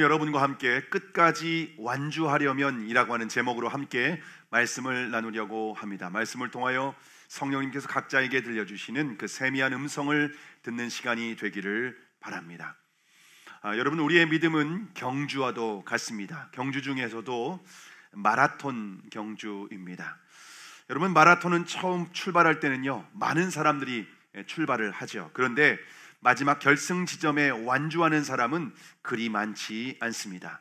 오늘은 여러분과 함께 끝까지 완주하려면이라고 하는 제목으로 함께 말씀을 나누려고 합니다. 말씀을 통하여 성령님께서 각자에게 들려주시는 그 세미한 음성을 듣는 시간이 되기를 바랍니다. 여러분, 우리의 믿음은 경주와도 같습니다. 경주 중에서도 마라톤 경주입니다. 여러분, 마라톤은 처음 출발할 때는요, 많은 사람들이 출발을 하죠. 그런데 마지막 결승 지점에 완주하는 사람은 그리 많지 않습니다.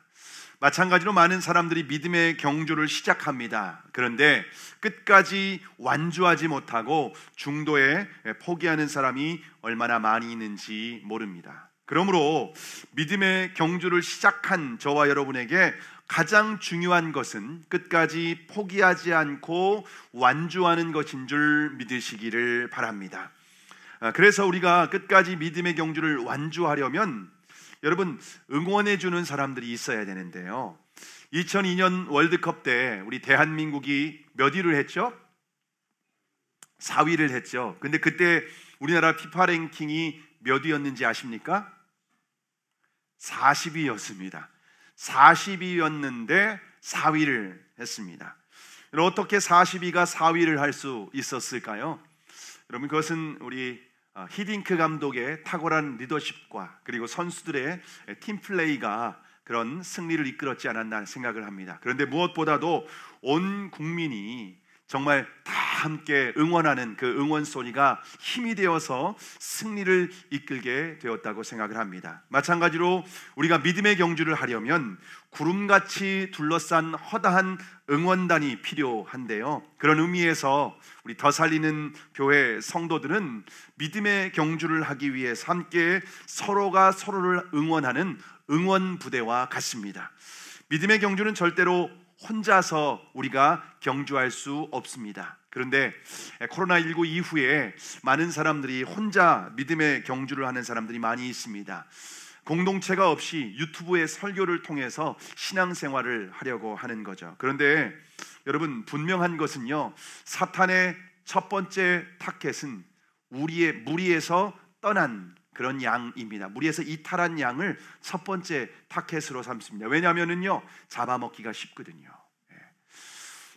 마찬가지로 많은 사람들이 믿음의 경주를 시작합니다. 그런데 끝까지 완주하지 못하고 중도에 포기하는 사람이 얼마나 많이 있는지 모릅니다. 그러므로 믿음의 경주를 시작한 저와 여러분에게 가장 중요한 것은 끝까지 포기하지 않고 완주하는 것인 줄 믿으시기를 바랍니다. 그래서 우리가 끝까지 믿음의 경주를 완주하려면 여러분, 응원해 주는 사람들이 있어야 되는데요, 2002년 월드컵 때 우리 대한민국이 몇 위를 했죠? 4위를 했죠. 근데 그때 우리나라 피파 랭킹이 몇 위였는지 아십니까? 40위였습니다. 40위였는데 4위를 했습니다. 어떻게 40위가 4위를 할 수 있었을까요? 여러분, 그것은 우리 히딩크 감독의 탁월한 리더십과 그리고 선수들의 팀플레이가 그런 승리를 이끌었지 않았나 생각을 합니다. 그런데 무엇보다도 온 국민이 정말 다 함께 응원하는 그 응원 소리가 힘이 되어서 승리를 이끌게 되었다고 생각을 합니다. 마찬가지로 우리가 믿음의 경주를 하려면 구름같이 둘러싼 허다한 응원단이 필요한데요, 그런 의미에서 우리 더 살리는 교회 성도들은 믿음의 경주를 하기 위해서 함께 서로가 서로를 응원하는 응원 부대와 같습니다. 믿음의 경주는 절대로 혼자서 우리가 경주할 수 없습니다. 그런데 코로나19 이후에 많은 사람들이 혼자 믿음의 경주를 하는 사람들이 많이 있습니다. 공동체가 없이 유튜브의 설교를 통해서 신앙생활을 하려고 하는 거죠. 그런데 여러분, 분명한 것은요, 사탄의 첫 번째 타겟은 우리의 무리에서 떠난 그런 양입니다. 무리에서 이탈한 양을 첫 번째 타겟으로 삼습니다. 왜냐하면은요, 잡아먹기가 쉽거든요.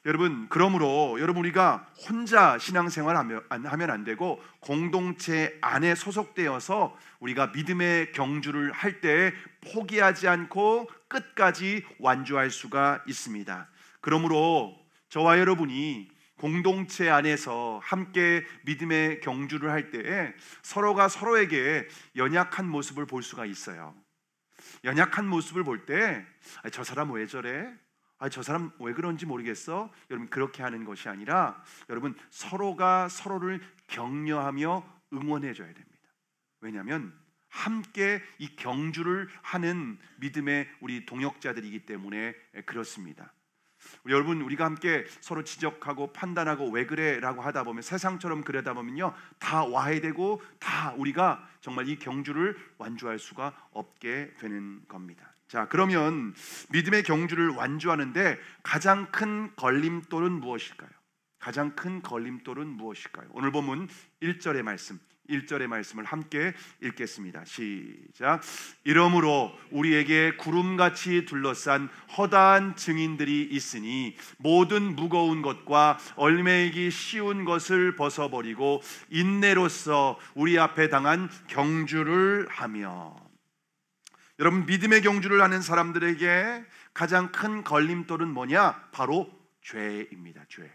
여러분, 그러므로 우리가 혼자 신앙생활 하면 안 되고 공동체 안에 소속되어서 우리가 믿음의 경주를 할 때 포기하지 않고 끝까지 완주할 수가 있습니다. 그러므로 저와 여러분이 공동체 안에서 함께 믿음의 경주를 할 때에 서로가 서로에게 연약한 모습을 볼 수가 있어요. 연약한 모습을 볼 때 저 사람 왜 저래? 저 사람 왜 그런지 모르겠어? 여러분, 그렇게 하는 것이 아니라 여러분, 서로가 서로를 격려하며 응원해 줘야 됩니다. 왜냐하면 함께 이 경주를 하는 믿음의 우리 동역자들이기 때문에 그렇습니다. 여러분, 우리가 함께 서로 지적하고 판단하고 왜 그래? 라고 하다 보면, 세상처럼 그러다 보면요, 다 와해되고 다 우리가 정말 이 경주를 완주할 수가 없게 되는 겁니다. 자, 그러면 믿음의 경주를 완주하는데 가장 큰 걸림돌은 무엇일까요? 가장 큰 걸림돌은 무엇일까요? 오늘 본문 1절의 말씀을 함께 읽겠습니다. 시작. 이러므로 우리에게 구름같이 둘러싼 허다한 증인들이 있으니 모든 무거운 것과 얽매이기 쉬운 것을 벗어버리고 인내로써 우리 앞에 당한 경주를 하며. 여러분, 믿음의 경주를 하는 사람들에게 가장 큰 걸림돌은 뭐냐? 바로 죄입니다. 죄.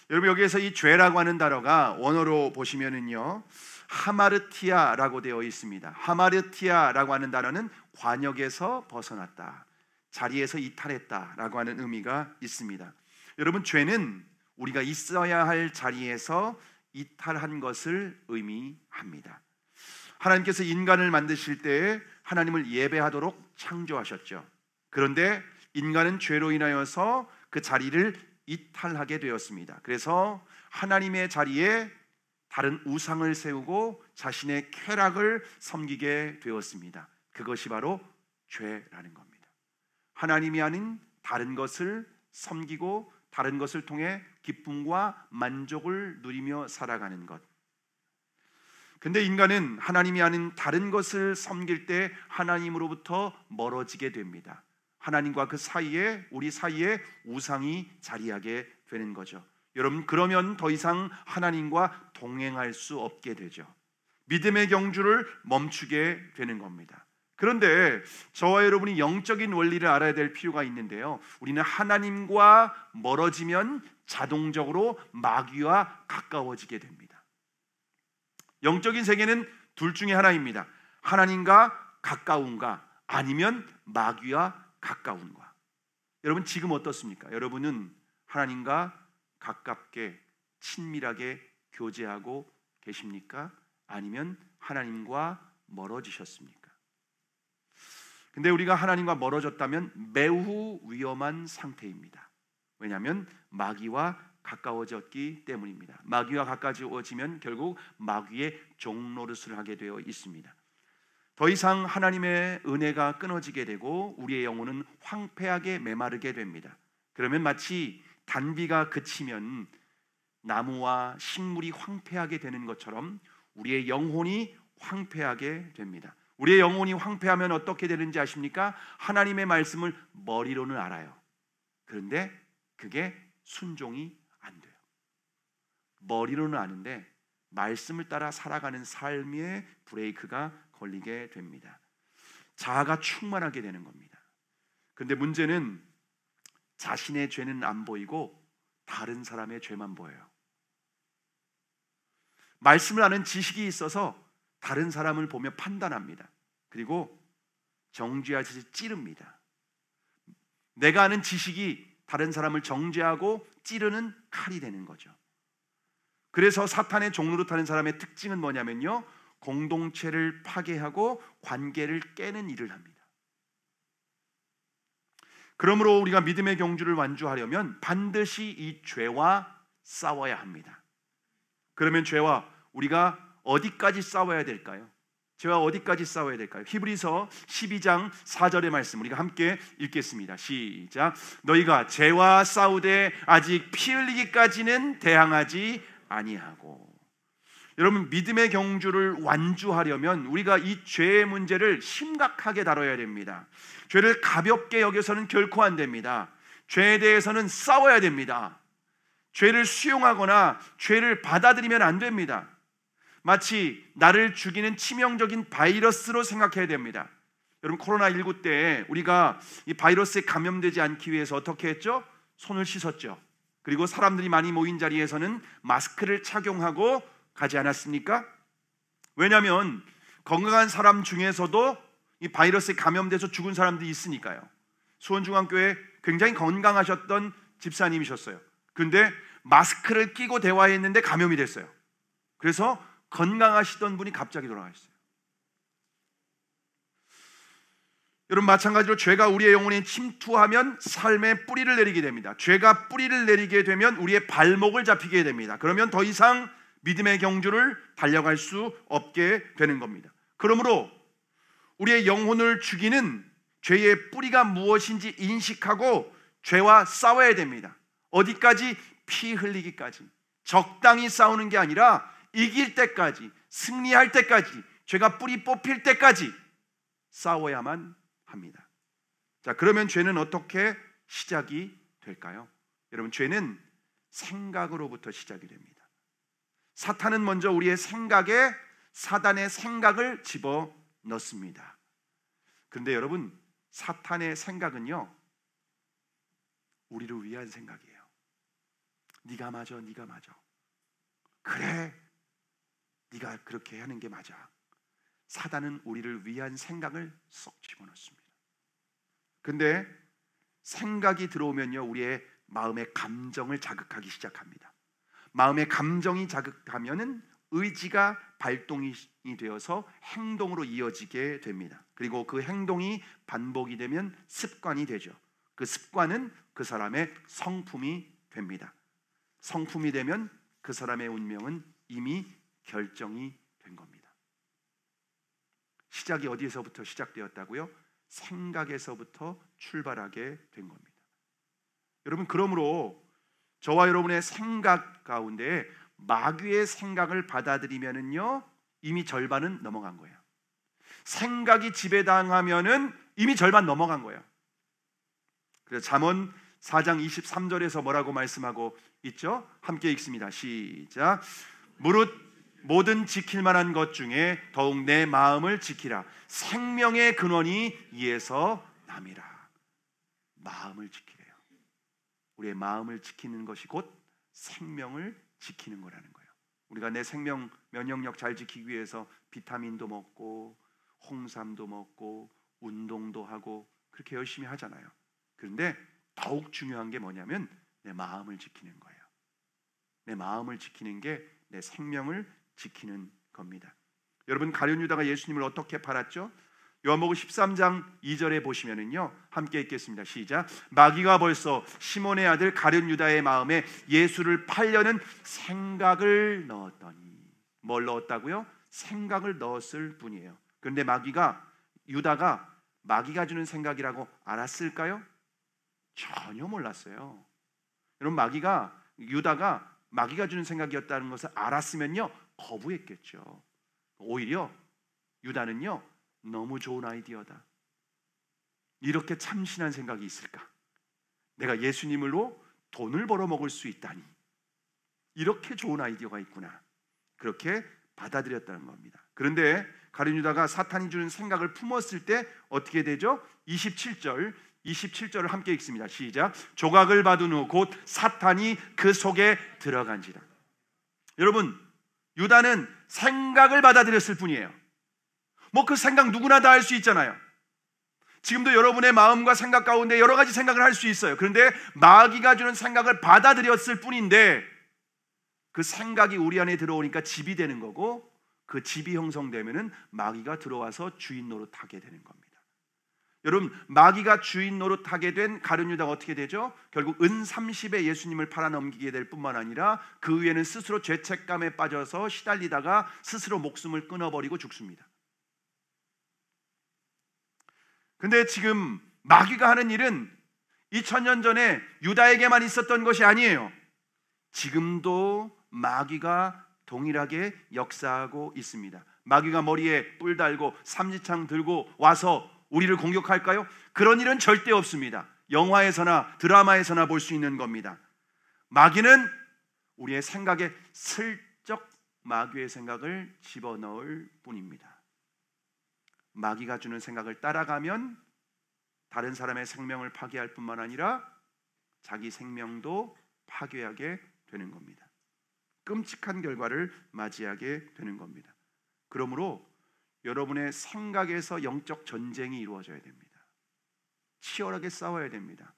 여러분, 여기에서 이 죄라고 하는 단어가 원어로 보시면은요, 하마르티아라고 되어 있습니다. 하마르티아라고 하는 단어는 관역에서 벗어났다, 자리에서 이탈했다라고 하는 의미가 있습니다. 여러분, 죄는 우리가 있어야 할 자리에서 이탈한 것을 의미합니다. 하나님께서 인간을 만드실 때에 하나님을 예배하도록 창조하셨죠. 그런데 인간은 죄로 인하여서 그 자리를 이탈하게 되었습니다. 그래서 하나님의 자리에 다른 우상을 세우고 자신의 쾌락을 섬기게 되었습니다. 그것이 바로 죄라는 겁니다. 하나님이 아닌 다른 것을 섬기고 다른 것을 통해 기쁨과 만족을 누리며 살아가는 것. 근데 인간은 하나님이 아닌 다른 것을 섬길 때 하나님으로부터 멀어지게 됩니다. 하나님과 그 사이에, 우리 사이에 우상이 자리하게 되는 거죠. 여러분, 그러면 더 이상 하나님과 동행할 수 없게 되죠. 믿음의 경주를 멈추게 되는 겁니다. 그런데 저와 여러분이 영적인 원리를 알아야 될 필요가 있는데요, 우리는 하나님과 멀어지면 자동적으로 마귀와 가까워지게 됩니다. 영적인 세계는 둘 중에 하나입니다. 하나님과 가까운가, 아니면 마귀와 가까운가. 여러분, 지금 어떻습니까? 여러분은 하나님과 가깝게 친밀하게 교제하고 계십니까? 아니면 하나님과 멀어지셨습니까? 근데 우리가 하나님과 멀어졌다면 매우 위험한 상태입니다. 왜냐하면 마귀와 가까워졌기 때문입니다. 마귀와 가까워지면 결국 마귀의 종노릇을 하게 되어 있습니다. 더 이상 하나님의 은혜가 끊어지게 되고 우리의 영혼은 황폐하게 메마르게 됩니다. 그러면 마치 단비가 그치면 나무와 식물이 황폐하게 되는 것처럼 우리의 영혼이 황폐하게 됩니다. 우리의 영혼이 황폐하면 어떻게 되는지 아십니까? 하나님의 말씀을 머리로는 알아요. 그런데 그게 순종이 안 돼요. 머리로는 아는데 말씀을 따라 살아가는 삶의 브레이크가 걸리게 됩니다. 자아가 충만하게 되는 겁니다. 그런데 문제는 자신의 죄는 안 보이고 다른 사람의 죄만 보여요. 말씀을 아는 지식이 있어서 다른 사람을 보며 판단합니다. 그리고 정죄하듯이 찌릅니다. 내가 아는 지식이 다른 사람을 정죄하고 찌르는 칼이 되는 거죠. 그래서 사탄의 종로를 타는 사람의 특징은 뭐냐면요, 공동체를 파괴하고 관계를 깨는 일을 합니다. 그러므로 우리가 믿음의 경주를 완주하려면 반드시 이 죄와 싸워야 합니다. 그러면 죄와 우리가 어디까지 싸워야 될까요? 죄와 어디까지 싸워야 될까요? 히브리서 12장 4절의 말씀 우리가 함께 읽겠습니다. 시작. 너희가 죄와 싸우되 아직 피 흘리기까지는 대항하지 아니하고. 여러분, 믿음의 경주를 완주하려면 우리가 이 죄의 문제를 심각하게 다뤄야 됩니다. 죄를 가볍게 여겨서는 결코 안 됩니다. 죄에 대해서는 싸워야 됩니다. 죄를 수용하거나 죄를 받아들이면 안 됩니다. 마치 나를 죽이는 치명적인 바이러스로 생각해야 됩니다. 여러분, 코로나19 때 우리가 이 바이러스에 감염되지 않기 위해서 어떻게 했죠? 손을 씻었죠. 그리고 사람들이 많이 모인 자리에서는 마스크를 착용하고 가지 않았습니까? 왜냐하면 건강한 사람 중에서도 이 바이러스에 감염돼서 죽은 사람들이 있으니까요. 수원중앙교회 굉장히 건강하셨던 집사님이셨어요. 근데 마스크를 끼고 대화했는데 감염이 됐어요. 그래서 건강하시던 분이 갑자기 돌아가셨어요. 여러분, 마찬가지로 죄가 우리의 영혼에 침투하면 삶의 뿌리를 내리게 됩니다. 죄가 뿌리를 내리게 되면 우리의 발목을 잡히게 됩니다. 그러면 더 이상 믿음의 경주를 달려갈 수 없게 되는 겁니다. 그러므로 우리의 영혼을 죽이는 죄의 뿌리가 무엇인지 인식하고 죄와 싸워야 됩니다. 어디까지? 피 흘리기까지. 적당히 싸우는 게 아니라 이길 때까지, 승리할 때까지, 죄가 뿌리 뽑힐 때까지 싸워야만 합니다. 자, 그러면 죄는 어떻게 시작이 될까요? 여러분, 죄는 생각으로부터 시작이 됩니다. 사탄은 먼저 우리의 생각에 사단의 생각을 집어 넣습니다. 그런데 여러분, 사탄의 생각은요, 우리를 위한 생각이에요. 네가 맞아, 네가 맞아. 그래, 네가 그렇게 하는 게 맞아. 사단은 우리를 위한 생각을 쏙 집어넣습니다. 근데 생각이 들어오면요, 우리의 마음의 감정을 자극하기 시작합니다. 마음의 감정이 자극하면은 의지가 발동이 되어서 행동으로 이어지게 됩니다. 그리고 그 행동이 반복이 되면 습관이 되죠. 그 습관은 그 사람의 성품이 됩니다. 성품이 되면 그 사람의 운명은 이미 결정이 된 겁니다. 시작이 어디에서부터 시작되었다고요? 생각에서부터 출발하게 된 겁니다. 여러분, 그러므로 저와 여러분의 생각 가운데 마귀의 생각을 받아들이면은요, 이미 절반은 넘어간 거예요. 생각이 지배당하면은 이미 절반 넘어간 거예요. 그래서 잠언 4장 23절에서 뭐라고 말씀하고 있죠? 함께 읽습니다. 시작. 무릇 모든 지킬 만한 것 중에 더욱 내 마음을 지키라. 생명의 근원이 이에서 남이라. 마음을 지키래요. 우리의 마음을 지키는 것이 곧 생명을 지키는 거라는 거예요. 우리가 내 생명 면역력 잘 지키기 위해서 비타민도 먹고 홍삼도 먹고 운동도 하고 그렇게 열심히 하잖아요. 그런데 더욱 중요한 게 뭐냐면 내 마음을 지키는 거예요. 내 마음을 지키는 게 내 생명을 지키는 겁니다. 여러분, 가룟 유다가 예수님을 어떻게 팔았죠? 요한복음 13장 2절에 보시면은요, 함께 읽겠습니다. 시작. 마귀가 벌써 시몬의 아들 가룟 유다의 마음에 예수를 팔려는 생각을 넣었더니. 뭘 넣었다고요? 생각을 넣었을 뿐이에요. 그런데 유다가 마귀가 주는 생각이라고 알았을까요? 전혀 몰랐어요. 여러분, 유다가 마귀가 주는 생각이었다는 것을 알았으면요 거부했겠죠. 오히려 유다는요, 너무 좋은 아이디어다. 이렇게 참신한 생각이 있을까? 내가 예수님으로 돈을 벌어먹을 수 있다니. 이렇게 좋은 아이디어가 있구나. 그렇게 받아들였다는 겁니다. 그런데 가룟 유다가 사탄이 주는 생각을 품었을 때 어떻게 되죠? 27절을 함께 읽습니다. 시작. 조각을 받은 후 곧 사탄이 그 속에 들어간지라. 여러분, 유다는 생각을 받아들였을 뿐이에요. 뭐 그 생각 누구나 다 할 수 있잖아요. 지금도 여러분의 마음과 생각 가운데 여러 가지 생각을 할 수 있어요. 그런데 마귀가 주는 생각을 받아들였을 뿐인데 그 생각이 우리 안에 들어오니까 집이 되는 거고, 그 집이 형성되면은 마귀가 들어와서 주인 노릇하게 되는 겁니다. 여러분, 마귀가 주인 노릇하게 된 가룟 유다가 어떻게 되죠? 결국 은 30에 예수님을 팔아넘기게 될 뿐만 아니라 그 후에는 스스로 죄책감에 빠져서 시달리다가 스스로 목숨을 끊어버리고 죽습니다. 근데 지금 마귀가 하는 일은 2000년 전에 유다에게만 있었던 것이 아니에요. 지금도 마귀가 동일하게 역사하고 있습니다. 마귀가 머리에 뿔 달고 삼지창 들고 와서 우리를 공격할까요? 그런 일은 절대 없습니다. 영화에서나 드라마에서나 볼 수 있는 겁니다. 마귀는 우리의 생각에 슬쩍 마귀의 생각을 집어넣을 뿐입니다. 마귀가 주는 생각을 따라가면 다른 사람의 생명을 파괴할 뿐만 아니라 자기 생명도 파괴하게 되는 겁니다. 끔찍한 결과를 맞이하게 되는 겁니다. 그러므로 여러분의 생각에서 영적 전쟁이 이루어져야 됩니다. 치열하게 싸워야 됩니다.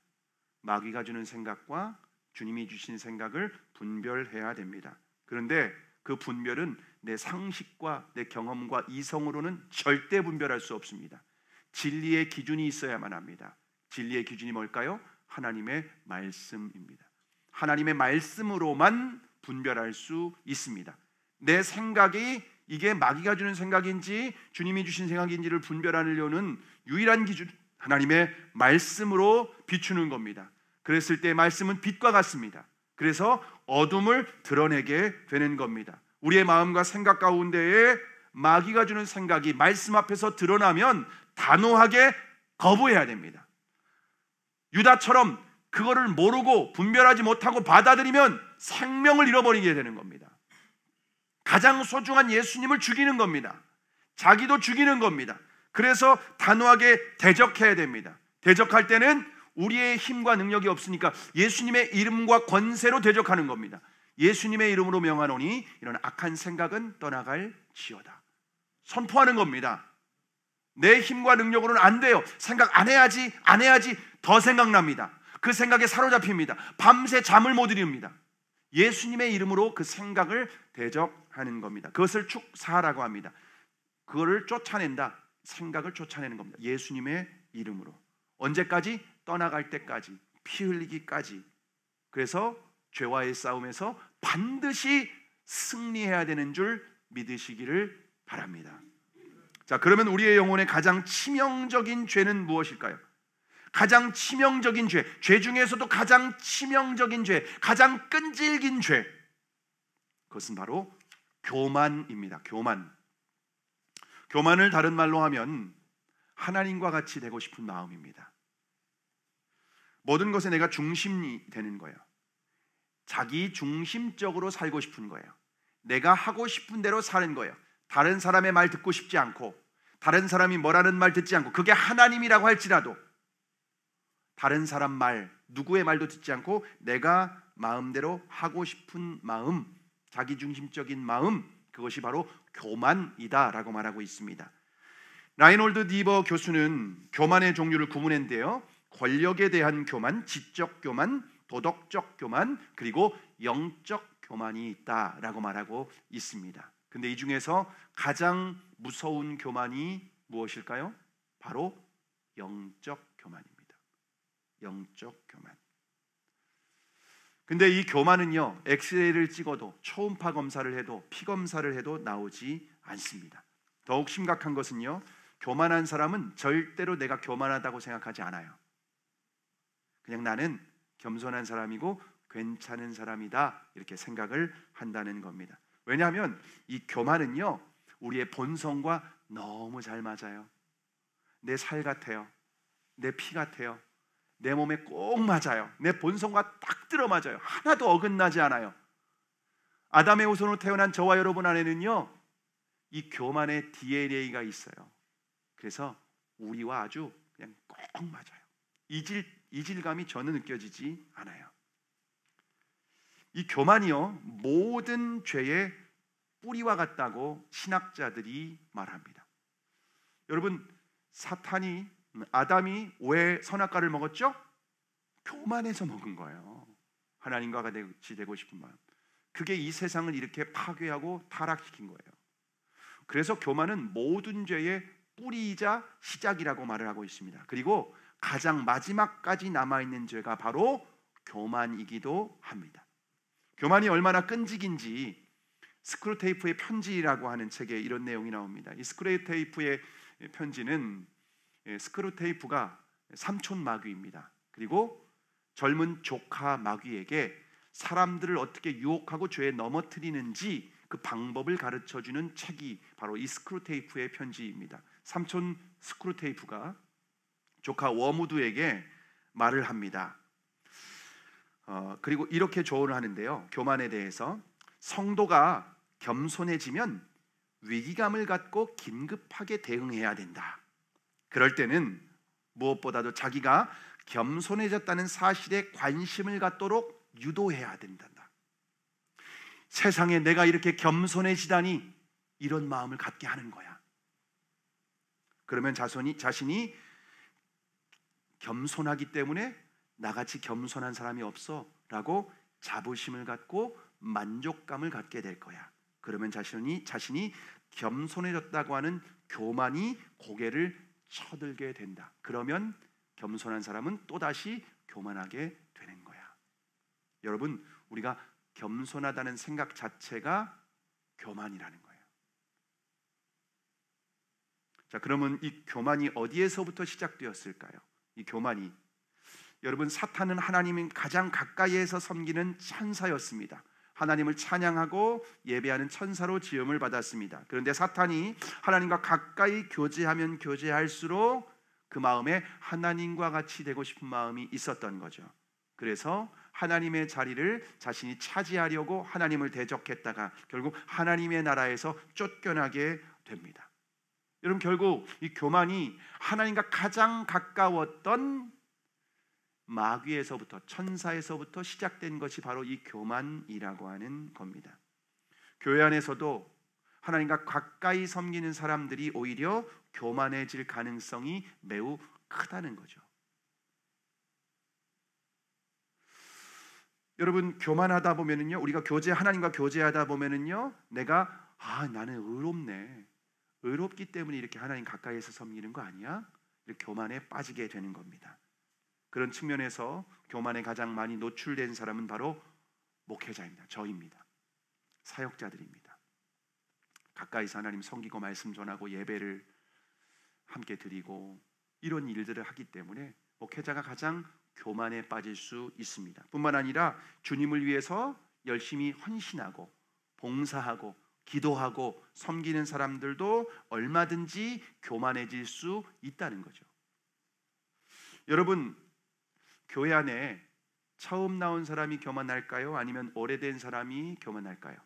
마귀가 주는 생각과 주님이 주신 생각을 분별해야 됩니다. 그런데 그 분별은 내 상식과 내 경험과 이성으로는 절대 분별할 수 없습니다. 진리의 기준이 있어야만 합니다. 진리의 기준이 뭘까요? 하나님의 말씀입니다. 하나님의 말씀으로만 분별할 수 있습니다. 내 생각이 이게 마귀가 주는 생각인지 주님이 주신 생각인지를 분별하려는 유일한 기준, 하나님의 말씀으로 비추는 겁니다. 그랬을 때 말씀은 빛과 같습니다. 그래서 어둠을 드러내게 되는 겁니다. 우리의 마음과 생각 가운데에 마귀가 주는 생각이 말씀 앞에서 드러나면 단호하게 거부해야 됩니다. 유다처럼 그거를 모르고 분별하지 못하고 받아들이면 생명을 잃어버리게 되는 겁니다. 가장 소중한 예수님을 죽이는 겁니다. 자기도 죽이는 겁니다. 그래서 단호하게 대적해야 됩니다. 대적할 때는 우리의 힘과 능력이 없으니까 예수님의 이름과 권세로 대적하는 겁니다. 예수님의 이름으로 명하노니 이런 악한 생각은 떠나갈지어다. 선포하는 겁니다. 내 힘과 능력으로는 안 돼요. 생각 안 해야지 더 생각납니다. 그 생각에 사로잡힙니다. 밤새 잠을 못 이룹니다. 예수님의 이름으로 그 생각을 대적하는 겁니다. 그것을 축사라고 합니다. 그거를 쫓아낸다. 생각을 쫓아내는 겁니다. 예수님의 이름으로. 언제까지? 떠나갈 때까지, 피 흘리기까지. 그래서 죄와의 싸움에서 반드시 승리해야 되는 줄 믿으시기를 바랍니다. 자, 그러면 우리의 영혼의 가장 치명적인 죄는 무엇일까요? 가장 치명적인 죄 중에서도 가장 치명적인 죄, 가장 끈질긴 죄, 그것은 바로 교만입니다. 교만. 교만을 다른 말로 하면 하나님과 같이 되고 싶은 마음입니다. 모든 것에 내가 중심이 되는 거예요. 자기 중심적으로 살고 싶은 거예요. 내가 하고 싶은 대로 사는 거예요. 다른 사람의 말 듣고 싶지 않고, 다른 사람이 뭐라는 말 듣지 않고, 그게 하나님이라고 할지라도 다른 사람 말, 누구의 말도 듣지 않고 내가 마음대로 하고 싶은 마음, 자기 중심적인 마음, 그것이 바로 교만이다라고 말하고 있습니다. 라인홀드 니버 교수는 교만의 종류를 구분했는데요, 권력에 대한 교만, 지적 교만, 도덕적 교만, 그리고 영적 교만이 있다라고 말하고 있습니다. 근데 이 중에서 가장 무서운 교만이 무엇일까요? 바로 영적 교만입니다. 영적 교만. 근데 이 교만은요, 엑스레이를 찍어도, 초음파 검사를 해도, 피 검사를 해도 나오지 않습니다. 더욱 심각한 것은요, 교만한 사람은 절대로 내가 교만하다고 생각하지 않아요. 그냥 나는 겸손한 사람이고 괜찮은 사람이다, 이렇게 생각을 한다는 겁니다. 왜냐하면 이 교만은요, 우리의 본성과 너무 잘 맞아요. 내 살 같아요. 내 피 같아요. 내 몸에 꼭 맞아요. 내 본성과 딱 들어맞아요. 하나도 어긋나지 않아요. 아담의 후손으로 태어난 저와 여러분 안에는요, 이 교만의 DNA가 있어요. 그래서 우리와 아주 그냥 꼭 맞아요. 이질감이 전혀 느껴지지 않아요. 이 교만이요, 모든 죄의 뿌리와 같다고 신학자들이 말합니다. 여러분, 아담이 왜 선악과를 먹었죠? 교만해서 먹은 거예요. 하나님과 같이 되고 싶은 마음. 그게 이 세상을 이렇게 파괴하고 타락시킨 거예요. 그래서 교만은 모든 죄의 뿌리이자 시작이라고 말을 하고 있습니다. 그리고 가장 마지막까지 남아있는 죄가 바로 교만이기도 합니다. 교만이 얼마나 끈질긴지 스크루테이프의 편지라고 하는 책에 이런 내용이 나옵니다. 이 스크루테이프의 편지는, 스크루테이프가 삼촌 마귀입니다. 그리고 젊은 조카 마귀에게 사람들을 어떻게 유혹하고 죄에 넘어뜨리는지 그 방법을 가르쳐주는 책이 바로 이 스크루테이프의 편지입니다. 삼촌 스크루테이프가 조카 워무드에게 말을 합니다. 그리고 이렇게 조언을 하는데요, 교만에 대해서 성도가 겸손해지면 위기감을 갖고 긴급하게 대응해야 된다. 그럴 때는 무엇보다도 자기가 겸손해졌다는 사실에 관심을 갖도록 유도해야 된다. 세상에 내가 이렇게 겸손해지다니, 이런 마음을 갖게 하는 거야. 그러면 자신이 겸손하기 때문에 나같이 겸손한 사람이 없어 라고 자부심을 갖고 만족감을 갖게 될 거야. 그러면 자신이 겸손해졌다고 하는 교만이 고개를 쳐들게 된다. 그러면 겸손한 사람은 또다시 교만하게 되는 거야. 여러분, 우리가 겸손하다는 생각 자체가 교만이라는 거예요. 자, 그러면 이 교만이 어디에서부터 시작되었을까요? 이 교만이, 여러분, 사탄은 하나님인 가장 가까이에서 섬기는 천사였습니다. 하나님을 찬양하고 예배하는 천사로 지음을 받았습니다. 그런데 사탄이 하나님과 가까이 교제하면 교제할수록 그 마음에 하나님과 같이 되고 싶은 마음이 있었던 거죠. 그래서 하나님의 자리를 자신이 차지하려고 하나님을 대적했다가 결국 하나님의 나라에서 쫓겨나게 됩니다. 여러분, 결국 이 교만이 하나님과 가장 가까웠던 마귀에서부터, 천사에서부터 시작된 것이 바로 이 교만이라고 하는 겁니다. 교회 안에서도 하나님과 가까이 섬기는 사람들이 오히려 교만해질 가능성이 매우 크다는 거죠. 여러분, 교만하다 보면은요, 우리가 하나님과 교제하다 보면은요, 나는 의롭네, 의롭기 때문에 이렇게 하나님 가까이에서 섬기는 거 아니야? 이렇게 교만에 빠지게 되는 겁니다. 그런 측면에서 교만에 가장 많이 노출된 사람은 바로 목회자입니다. 저입니다. 사역자들입니다. 가까이서 하나님 섬기고 말씀 전하고 예배를 함께 드리고 이런 일들을 하기 때문에 목회자가 가장 교만에 빠질 수 있습니다. 뿐만 아니라 주님을 위해서 열심히 헌신하고 봉사하고 기도하고 섬기는 사람들도 얼마든지 교만해질 수 있다는 거죠. 여러분, 교회 안에 처음 나온 사람이 교만할까요? 아니면 오래된 사람이 교만할까요?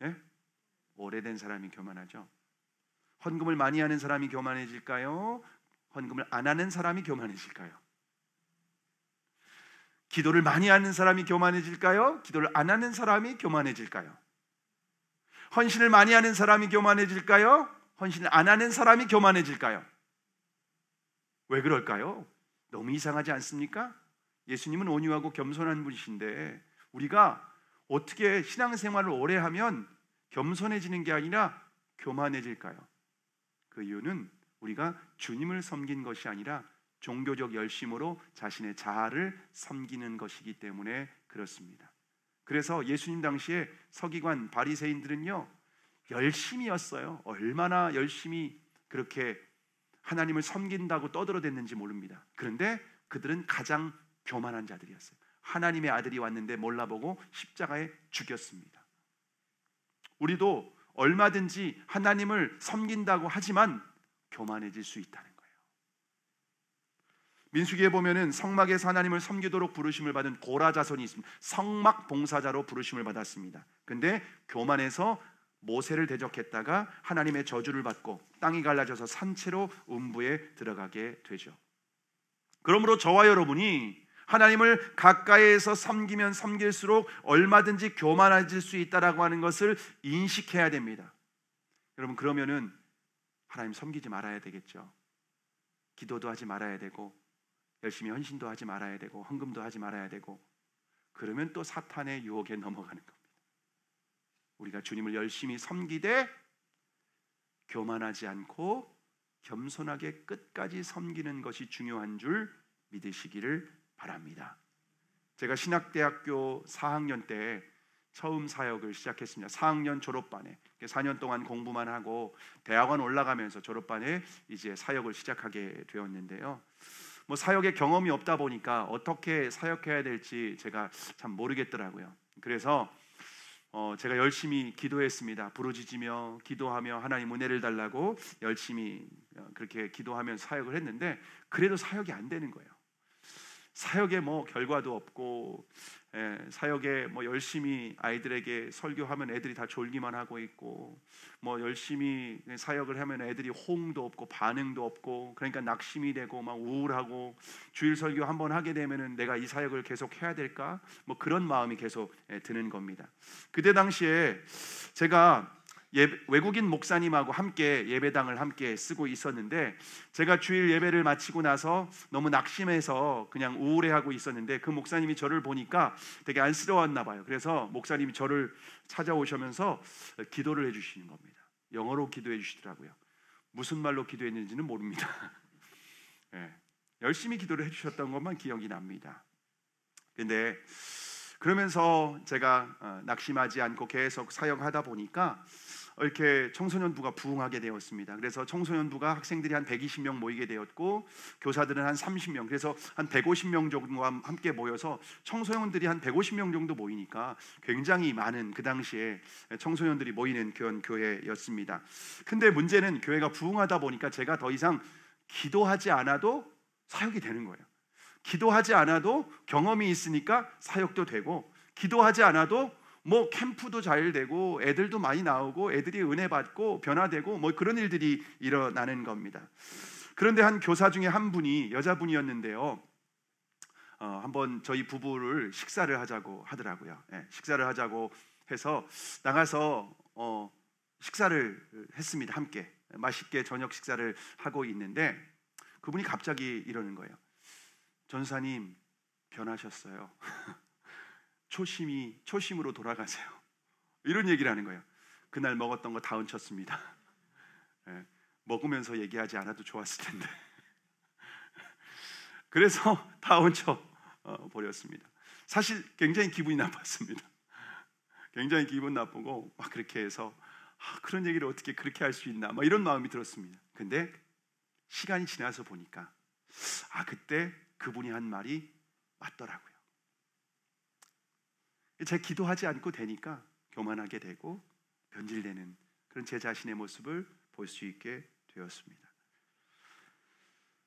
예? 오래된 사람이 교만하죠. 헌금을 많이 하는 사람이 교만해질까요? 헌금을 안 하는 사람이 교만해질까요? 기도를 많이 하는 사람이 교만해질까요? 기도를 안 하는 사람이 교만해질까요? 헌신을 많이 하는 사람이 교만해질까요? 헌신을 안 하는 사람이 교만해질까요? 왜 그럴까요? 너무 이상하지 않습니까? 예수님은 온유하고 겸손한 분이신데 우리가 어떻게 신앙생활을 오래 하면 겸손해지는 게 아니라 교만해질까요? 그 이유는 우리가 주님을 섬긴 것이 아니라 종교적 열심으로 자신의 자아를 섬기는 것이기 때문에 그렇습니다. 그래서 예수님 당시에 서기관 바리새인들은요 열심이었어요. 얼마나 열심히 그렇게 하나님을 섬긴다고 떠들어댔는지 모릅니다. 그런데 그들은 가장 교만한 자들이었어요. 하나님의 아들이 왔는데 몰라보고 십자가에 죽였습니다. 우리도 얼마든지 하나님을 섬긴다고 하지만 교만해질 수 있다는 거예요. 민수기에 보면은 성막에서 하나님을 섬기도록 부르심을 받은 고라 자손이 있습니다. 성막 봉사자로 부르심을 받았습니다. 근데 교만해서 모세를 대적했다가 하나님의 저주를 받고 땅이 갈라져서 산채로 음부에 들어가게 되죠. 그러므로 저와 여러분이 하나님을 가까이에서 섬기면 섬길수록 얼마든지 교만해질 수 있다라고 하는 것을 인식해야 됩니다. 여러분, 그러면은 하나님 섬기지 말아야 되겠죠. 기도도 하지 말아야 되고 열심히 헌신도 하지 말아야 되고 헌금도 하지 말아야 되고, 그러면 또 사탄의 유혹에 넘어가는 겁니다. 우리가 주님을 열심히 섬기되 교만하지 않고 겸손하게 끝까지 섬기는 것이 중요한 줄 믿으시기를 바랍니다. 제가 신학대학교 4학년 때 처음 사역을 시작했습니다. 4학년 졸업반에 4년 동안 공부만 하고 대학원 올라가면서 졸업반에 이제 사역을 시작하게 되었는데요. 뭐 사역의 경험이 없다 보니까 어떻게 사역해야 될지 제가 참 모르겠더라고요. 그래서 제가 열심히 기도했습니다. 부르짖으며 기도하며 하나님 은혜를 달라고 열심히 그렇게 기도하면서 사역을 했는데 그래도 사역이 안 되는 거예요. 사역에 뭐 결과도 없고, 사역에 뭐 열심히 아이들에게 설교하면 애들이 다 졸기만 하고 있고, 뭐 열심히 사역을 하면 애들이 호응도 없고 반응도 없고, 그러니까 낙심이 되고 막 우울하고, 주일 설교 한번 하게 되면은 내가 이 사역을 계속 해야 될까? 뭐 그런 마음이 계속 드는 겁니다. 그때 당시에 제가 외국인 목사님하고 함께 예배당을 함께 쓰고 있었는데, 제가 주일 예배를 마치고 나서 너무 낙심해서 그냥 우울해하고 있었는데 그 목사님이 저를 보니까 되게 안쓰러웠나 봐요. 그래서 목사님이 저를 찾아오시면서 기도를 해주시는 겁니다. 영어로 기도해 주시더라고요. 무슨 말로 기도했는지는 모릅니다. 열심히 기도를 해주셨던 것만 기억이 납니다. 근데 그러면서 제가 낙심하지 않고 계속 사역하다 보니까 이렇게 청소년부가 부흥하게 되었습니다. 그래서 청소년부가 학생들이 한 120명 모이게 되었고 교사들은 한 30명, 그래서 한 150명 정도와 함께 모여서 청소년들이 한 150명 정도 모이니까 굉장히 많은 그 당시에 청소년들이 모이는 그런 교회였습니다. 근데 문제는 교회가 부흥하다 보니까 제가 더 이상 기도하지 않아도 사역이 되는 거예요. 기도하지 않아도 경험이 있으니까 사역도 되고, 기도하지 않아도 뭐 캠프도 잘 되고 애들도 많이 나오고 애들이 은혜 받고 변화되고 뭐 그런 일들이 일어나는 겁니다. 그런데 한 교사 중에 한 분이 여자분이었는데요, 한번 저희 부부를 식사를 하자고 하더라고요. 식사를 하자고 해서 나가서 식사를 했습니다. 함께 맛있게 저녁 식사를 하고 있는데 그분이 갑자기 이러는 거예요. 전사님 변하셨어요. 초심으로 돌아가세요. 이런 얘기를 하는 거예요. 그날 먹었던 거 다 얹혔습니다. 먹으면서 얘기하지 않아도 좋았을 텐데. 그래서 다 얹혀 버렸습니다. 사실 굉장히 기분이 나빴습니다. 굉장히 기분 나쁘고 막 그렇게 해서 그런 얘기를 어떻게 그렇게 할 수 있나 막 이런 마음이 들었습니다. 근데 시간이 지나서 보니까 그때 그분이 한 말이 맞더라고요. 제가 기도하지 않고 되니까 교만하게 되고 변질되는 그런 제 자신의 모습을 볼 수 있게 되었습니다.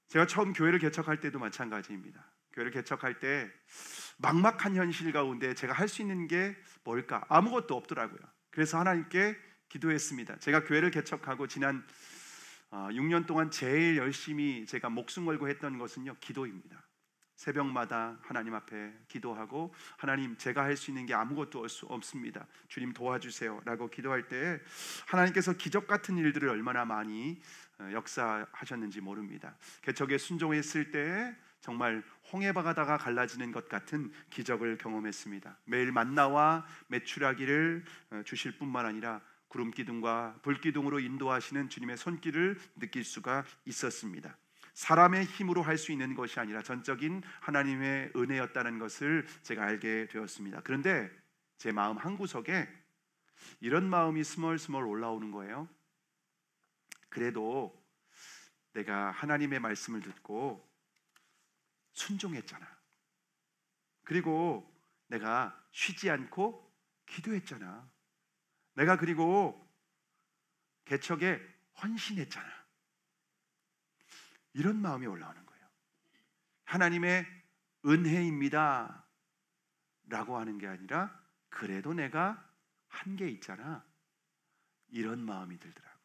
제가 처음 교회를 개척할 때도 마찬가지입니다. 교회를 개척할 때 막막한 현실 가운데 제가 할 수 있는 게 뭘까? 아무것도 없더라고요. 그래서 하나님께 기도했습니다. 제가 교회를 개척하고 지난 6년 동안 제일 열심히 제가 목숨 걸고 했던 것은요, 기도입니다. 새벽마다 하나님 앞에 기도하고, 하나님, 제가 할 수 있는 게 아무것도 없습니다. 주님 도와주세요 라고 기도할 때 하나님께서 기적 같은 일들을 얼마나 많이 역사하셨는지 모릅니다. 개척에 순종했을 때 정말 홍해바다가 갈라지는 것 같은 기적을 경험했습니다. 매일 만나와 메추라기를 주실 뿐만 아니라 구름 기둥과 불 기둥으로 인도하시는 주님의 손길을 느낄 수가 있었습니다. 사람의 힘으로 할 수 있는 것이 아니라 전적인 하나님의 은혜였다는 것을 제가 알게 되었습니다. 그런데 제 마음 한구석에 이런 마음이 스멀스멀 올라오는 거예요. 그래도 내가 하나님의 말씀을 듣고 순종했잖아. 그리고 내가 쉬지 않고 기도했잖아. 내가 그리고 개척에 헌신했잖아. 이런 마음이 올라오는 거예요. 하나님의 은혜입니다 라고 하는 게 아니라, 그래도 내가 한 게 있잖아, 이런 마음이 들더라고요.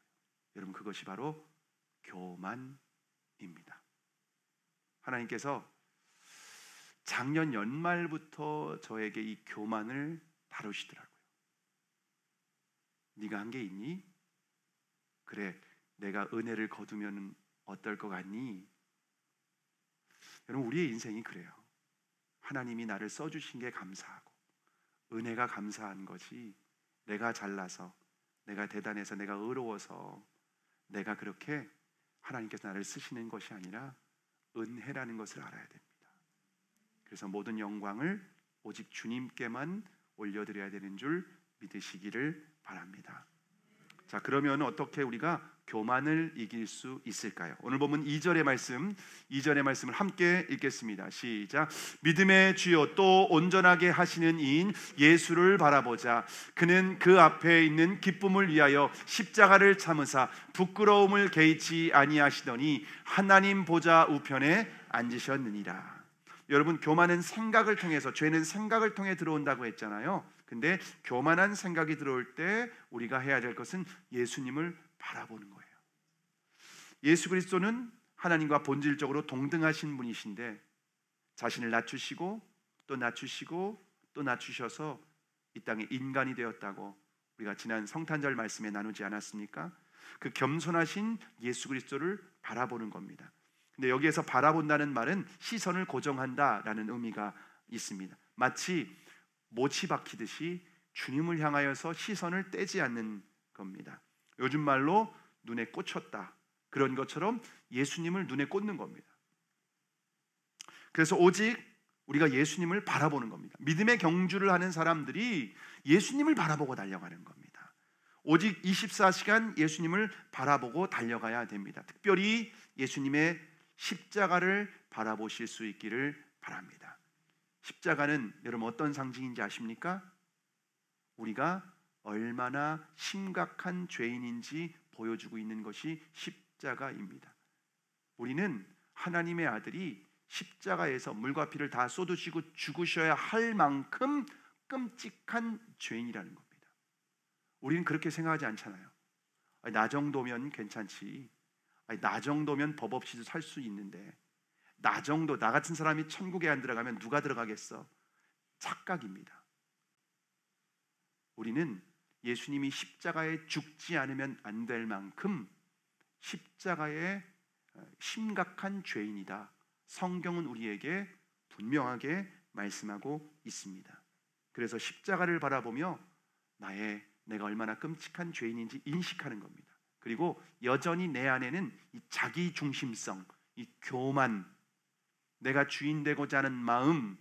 여러분, 그것이 바로 교만입니다. 하나님께서 작년 연말부터 저에게 이 교만을 다루시더라고요. 네가 한 게 있니? 그래, 내가 은혜를 거두면 어떨 것 같니? 여러분, 우리의 인생이 그래요. 하나님이 나를 써주신 게 감사하고 은혜가 감사한 거지, 내가 잘나서, 내가 대단해서, 내가 의로워서 내가 그렇게 하나님께서 나를 쓰시는 것이 아니라 은혜라는 것을 알아야 됩니다. 그래서 모든 영광을 오직 주님께만 올려드려야 되는 줄 믿으시기를 바랍니다. 자, 그러면 어떻게 우리가 교만을 이길 수 있을까요? 오늘 보면 2절의 말씀을 함께 읽겠습니다. 시작. 믿음의 주요 또 온전하게 하시는 이인 예수를 바라보자. 그는 그 앞에 있는 기쁨을 위하여 십자가를 참으사 부끄러움을 개의치 아니하시더니 하나님 보좌 우편에 앉으셨느니라. 여러분, 교만은 생각을 통해서, 죄는 생각을 통해 들어온다고 했잖아요. 근데 교만한 생각이 들어올 때 우리가 해야 될 것은 예수님을 바라보는 거예요. 예수 그리스도는 하나님과 본질적으로 동등하신 분이신데 자신을 낮추시고 또 낮추시고 또 낮추셔서 이 땅에 인간이 되었다고 우리가 지난 성탄절 말씀에 나누지 않았습니까? 그 겸손하신 예수 그리스도를 바라보는 겁니다. 근데 여기에서 바라본다는 말은 시선을 고정한다라는 의미가 있습니다. 마치 못이 박히듯이 주님을 향하여서 시선을 떼지 않는 겁니다. 요즘 말로 눈에 꽂혔다, 그런 것처럼 예수님을 눈에 꽂는 겁니다. 그래서 오직 우리가 예수님을 바라보는 겁니다. 믿음의 경주를 하는 사람들이 예수님을 바라보고 달려가는 겁니다. 오직 24시간 예수님을 바라보고 달려가야 됩니다. 특별히 예수님의 십자가를 바라보실 수 있기를 바랍니다. 십자가는 여러분 어떤 상징인지 아십니까? 우리가 얼마나 심각한 죄인인지 보여주고 있는 것이 십자가입니다. 우리는 하나님의 아들이 십자가에서 물과 피를 다 쏟으시고 죽으셔야 할 만큼 끔찍한 죄인이라는 겁니다. 우리는 그렇게 생각하지 않잖아요. 나 정도면 괜찮지, 나 정도면 법 없이도 살 수 있는데, 나 같은 사람이 천국에 안 들어가면 누가 들어가겠어? 착각입니다. 우리는 예수님이 십자가에 죽지 않으면 안 될 만큼 십자가에 심각한 죄인이다. 성경은 우리에게 분명하게 말씀하고 있습니다. 그래서 십자가를 바라보며 내가 얼마나 끔찍한 죄인인지 인식하는 겁니다. 그리고 여전히 내 안에는 이 자기 중심성, 이 교만, 내가 주인 되고자 하는 마음,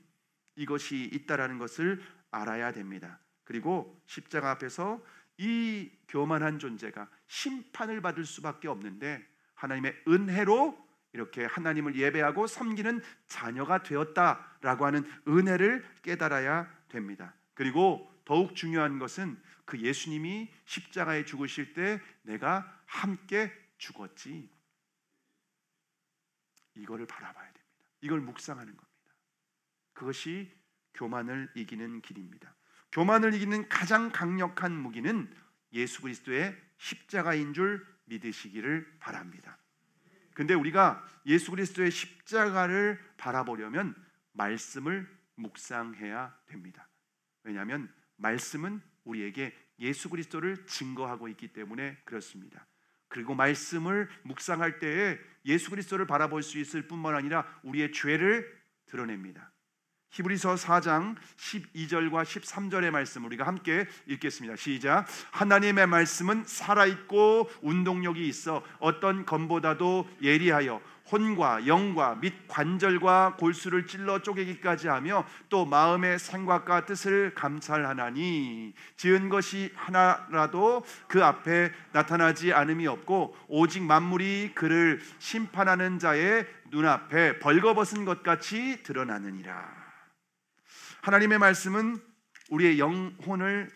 이것이 있다라는 것을 알아야 됩니다. 그리고 십자가 앞에서 이 교만한 존재가 심판을 받을 수밖에 없는데 하나님의 은혜로 이렇게 하나님을 예배하고 섬기는 자녀가 되었다라고 하는 은혜를 깨달아야 됩니다. 그리고 더욱 중요한 것은 그 예수님이 십자가에 죽으실 때 내가 함께 죽었지. 이거를 바라봐야 됩니다. 이걸 묵상하는 겁니다. 그것이 교만을 이기는 길입니다. 교만을 이기는 가장 강력한 무기는 예수 그리스도의 십자가인 줄 믿으시기를 바랍니다. 근데 우리가 예수 그리스도의 십자가를 바라보려면 말씀을 묵상해야 됩니다. 왜냐하면 말씀은 우리에게 예수 그리스도를 증거하고 있기 때문에 그렇습니다. 그리고 말씀을 묵상할 때에 예수 그리스도를 바라볼 수 있을 뿐만 아니라 우리의 죄를 드러냅니다. 히브리서 4장 12절과 13절의 말씀 우리가 함께 읽겠습니다. 시작. 하나님의 말씀은 살아있고 운동력이 있어 어떤 검보다도 예리하여 혼과 영과 및 관절과 골수를 찔러 쪼개기까지 하며 또 마음의 생각과 뜻을 감찰하나니 지은 것이 하나라도 그 앞에 나타나지 않음이 없고 오직 만물이 그를 심판하는 자의 눈앞에 벌거벗은 것 같이 드러나느니라. 하나님의 말씀은 우리의 영혼을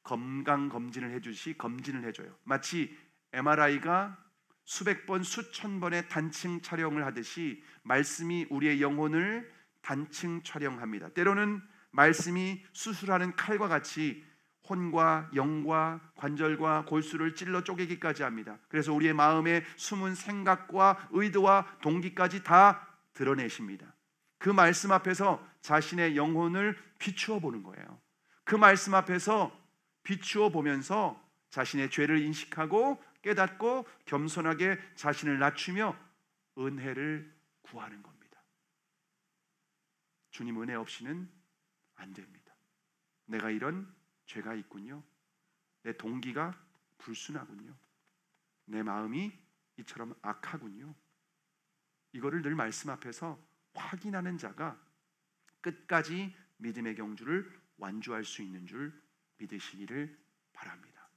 건강검진을 해주시 검진을 해줘요. 마치 MRI가 수백 번 수천 번의 단층 촬영을 하듯이 말씀이 우리의 영혼을 단층 촬영합니다. 때로는 말씀이 수술하는 칼과 같이 혼과 영과 관절과 골수를 찔러 쪼개기까지 합니다. 그래서 우리의 마음의 숨은 생각과 의도와 동기까지 다 드러내십니다. 그 말씀 앞에서 자신의 영혼을 비추어 보는 거예요. 그 말씀 앞에서 비추어 보면서 자신의 죄를 인식하고 깨닫고 겸손하게 자신을 낮추며 은혜를 구하는 겁니다. 주님 은혜 없이는 안 됩니다. 내가 이런 죄가 있군요. 내 동기가 불순하군요. 내 마음이 이처럼 악하군요. 이거를 늘 말씀 앞에서 확인하는 자가 끝까지 믿음의 경주를 완주할 수 있는 줄 믿으시기를 바랍니다.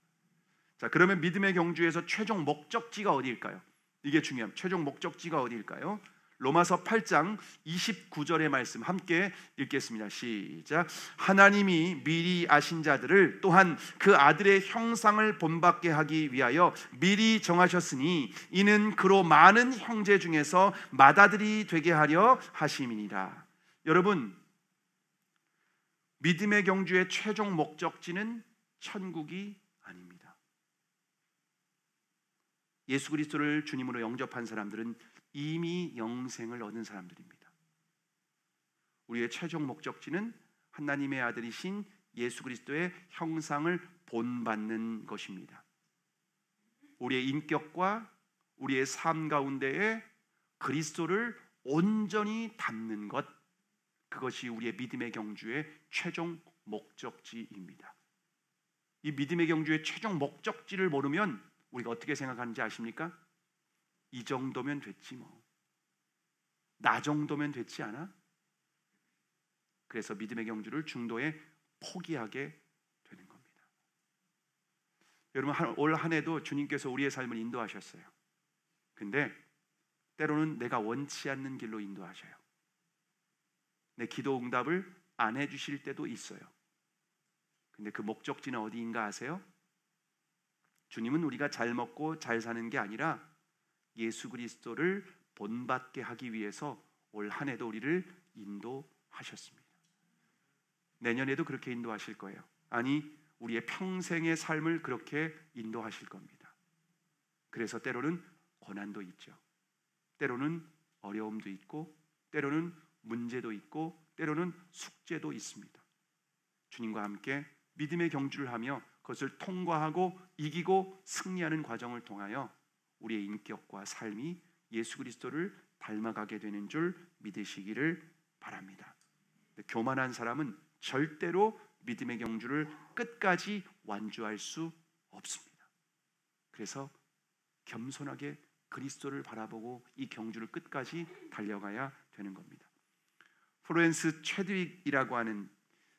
자, 그러면 믿음의 경주에서 최종 목적지가 어디일까요? 이게 중요합니다. 최종 목적지가 어디일까요? 로마서 8장 29절의 말씀 함께 읽겠습니다. 시작. 하나님이 미리 아신 자들을 또한 그 아들의 형상을 본받게 하기 위하여 미리 정하셨으니 이는 그로 많은 형제 중에서 맏아들이 되게 하려 하심이니라. 여러분, 믿음의 경주의 최종 목적지는 천국이 아닙니다. 예수 그리스도를 주님으로 영접한 사람들은 이미 영생을 얻은 사람들입니다. 우리의 최종 목적지는 하나님의 아들이신 예수 그리스도의 형상을 본받는 것입니다. 우리의 인격과 우리의 삶 가운데에 그리스도를 온전히 담는 것, 그것이 우리의 믿음의 경주의 최종 목적지입니다. 이 믿음의 경주의 최종 목적지를 모르면 우리가 어떻게 생각하는지 아십니까? 이 정도면 됐지 뭐. 나 정도면 됐지 않아? 그래서 믿음의 경주를 중도에 포기하게 되는 겁니다. 여러분, 올 한 해도 주님께서 우리의 삶을 인도하셨어요. 근데 때로는 내가 원치 않는 길로 인도하셔요. 내 기도 응답을 안 해주실 때도 있어요. 근데 그 목적지는 어디인가 아세요? 주님은 우리가 잘 먹고 잘 사는 게 아니라 예수 그리스도를 본받게 하기 위해서 올 한 해도 우리를 인도하셨습니다. 내년에도 그렇게 인도하실 거예요. 아니, 우리의 평생의 삶을 그렇게 인도하실 겁니다. 그래서 때로는 고난도 있죠. 때로는 어려움도 있고, 때로는 문제도 있고, 때로는 숙제도 있습니다. 주님과 함께 믿음의 경주를 하며 그것을 통과하고 이기고 승리하는 과정을 통하여 우리의 인격과 삶이 예수 그리스도를 닮아가게 되는 줄 믿으시기를 바랍니다. 교만한 사람은 절대로 믿음의 경주를 끝까지 완주할 수 없습니다. 그래서 겸손하게 그리스도를 바라보고 이 경주를 끝까지 달려가야 되는 겁니다. 플로렌스 체드윅이라고 하는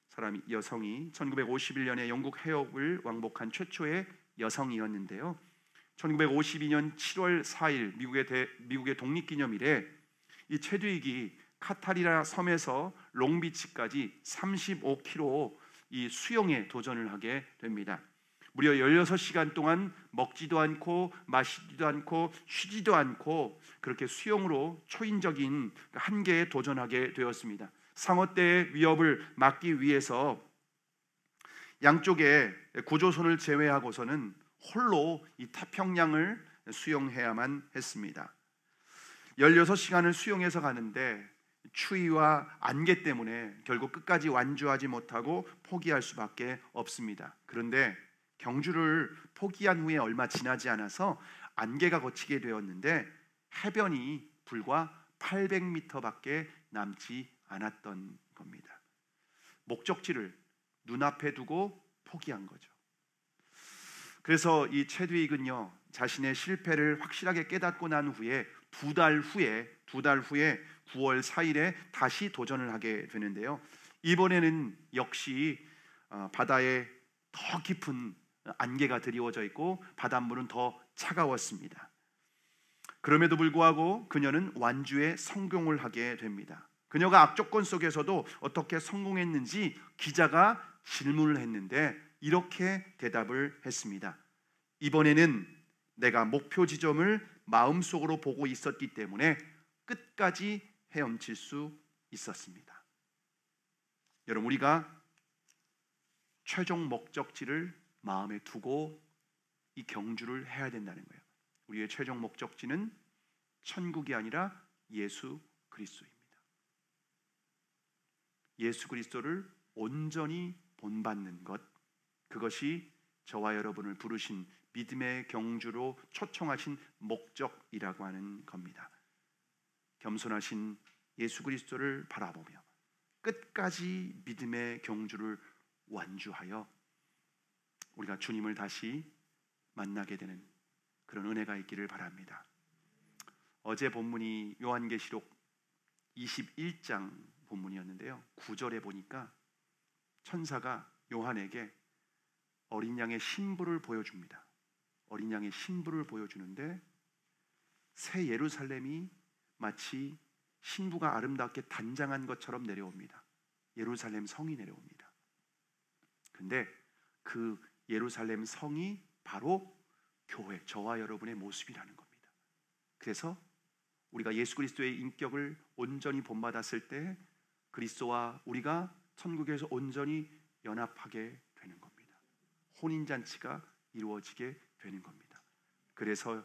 사람이, 여성이 1951년에 영국 해협을 왕복한 최초의 여성이었는데요. 1952년 7월 4일 미국의 독립기념일에 이 체드윅이 카타리나 섬에서 롱비치까지 35km 이 수영에 도전을 하게 됩니다. 무려 16시간 동안 먹지도 않고 마시지도 않고 쉬지도 않고 그렇게 수영으로 초인적인 한계에 도전하게 되었습니다. 상어떼의 위협을 막기 위해서 양쪽에 구조선을 제외하고서는 홀로 이 태평양을 수영해야만 했습니다. 16시간을 수영해서 가는데 추위와 안개 때문에 결국 끝까지 완주하지 못하고 포기할 수밖에 없습니다. 그런데 경주를 포기한 후에 얼마 지나지 않아서 안개가 걷히게 되었는데 해변이 불과 800m밖에 남지 않았던 겁니다. 목적지를 눈앞에 두고 포기한 거죠. 그래서 이 체드윅은요, 자신의 실패를 확실하게 깨닫고 난 후에 두 달 후에 9월 4일에 다시 도전을 하게 되는데요. 이번에는 역시 바다에 더 깊은 안개가 드리워져 있고 바닷물은 더 차가웠습니다. 그럼에도 불구하고 그녀는 완주에 성공을 하게 됩니다. 그녀가 악조건 속에서도 어떻게 성공했는지 기자가 질문을 했는데 이렇게 대답을 했습니다. 이번에는 내가 목표 지점을 마음속으로 보고 있었기 때문에 끝까지 헤엄칠 수 있었습니다. 여러분, 우리가 최종 목적지를 마음에 두고 이 경주를 해야 된다는 거예요. 우리의 최종 목적지는 천국이 아니라 예수 그리스도입니다. 예수 그리스도를 온전히 본받는 것, 그것이 저와 여러분을 부르신 믿음의 경주로 초청하신 목적이라고 하는 겁니다. 겸손하신 예수 그리스도를 바라보며 끝까지 믿음의 경주를 완주하여 우리가 주님을 다시 만나게 되는 그런 은혜가 있기를 바랍니다. 어제 본문이 요한계시록 21장 본문이었는데요. 9절에 보니까 천사가 요한에게 어린 양의 신부를 보여줍니다. 어린 양의 신부를 보여주는데 새 예루살렘이 마치 신부가 아름답게 단장한 것처럼 내려옵니다. 예루살렘 성이 내려옵니다. 근데 그 예루살렘 성이 바로 교회, 저와 여러분의 모습이라는 겁니다. 그래서 우리가 예수 그리스도의 인격을 온전히 본받았을 때 그리스도와 우리가 천국에서 온전히 연합하게 되는 겁니다. 혼인잔치가 이루어지게 되는 겁니다. 그래서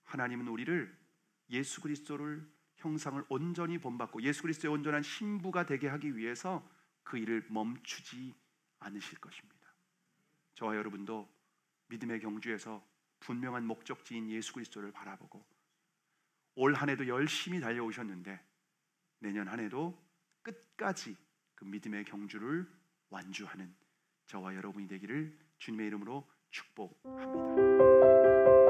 하나님은 우리를 예수 그리스도를 형상을 온전히 본받고 예수 그리스도의 온전한 신부가 되게 하기 위해서 그 일을 멈추지 않으실 것입니다. 저와 여러분도 믿음의 경주에서 분명한 목적지인 예수 그리스도를 바라보고 올 한 해도 열심히 달려오셨는데 내년 한 해도 끝까지 그 믿음의 경주를 완주하는 저와 여러분이 되기를 주님의 이름으로 축복합니다.